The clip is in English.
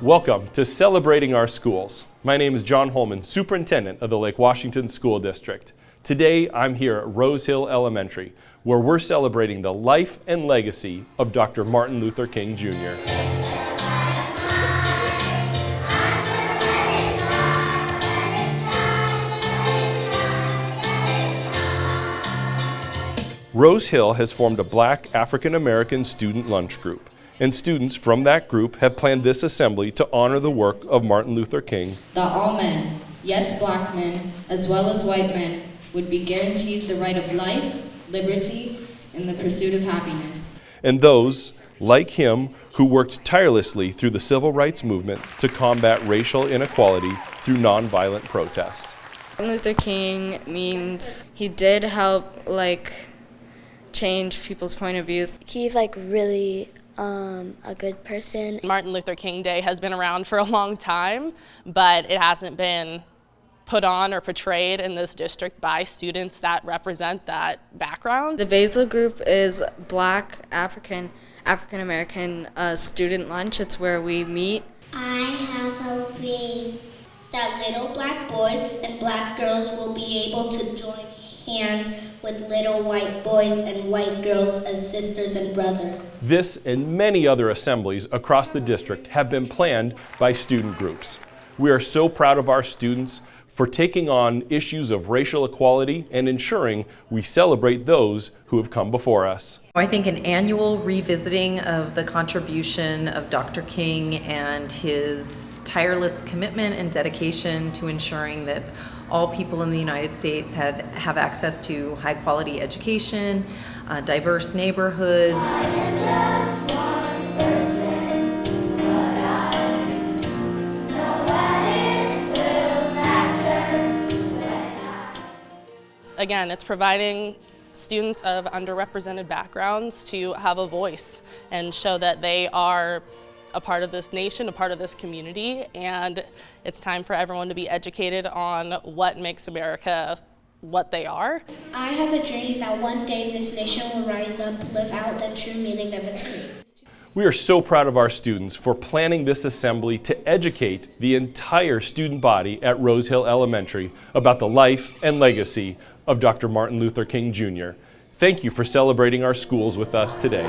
Welcome to Celebrating Our Schools. My name is Jon Holmen, Superintendent of the Lake Washington School District. Today I'm here at Rose Hill Elementary, where we're celebrating the life and legacy of Dr. Martin Luther King Jr. Rose Hill has formed a Black African American student lunch group, and students from that group have planned this assembly to honor the work of Martin Luther King. That all men, yes, black men, as well as white men, would be guaranteed the right of life, liberty, and the pursuit of happiness. And those, like him, who worked tirelessly through the civil rights movement to combat racial inequality through nonviolent protest. Martin Luther King means he did help, change people's point of views. He's really a good person. Martin Luther King Day has been around for a long time, but it hasn't been put on or portrayed in this district by students that represent that background. The BASL group is Black African American student lunch. It's where we meet. I have a dream that little black boys and black girls will be able to join hands with little white boys and white girls as sisters and brothers. This and many other assemblies across the district have been planned by student groups. We are so proud of our students for taking on issues of racial equality and ensuring we celebrate those who have come before us. I think an annual revisiting of the contribution of Dr. King and his tireless commitment and dedication to ensuring that all people in the United States have access to high quality education, diverse neighborhoods. Again, it's providing students of underrepresented backgrounds to have a voice and show that they are a part of this nation, a part of this community, and it's time for everyone to be educated on what makes America what they are. I have a dream that one day this nation will rise up, live out the true meaning of its creed. We are so proud of our students for planning this assembly to educate the entire student body at Rose Hill Elementary about the life and legacy of Dr. Martin Luther King Jr. Thank you for celebrating our schools with us today.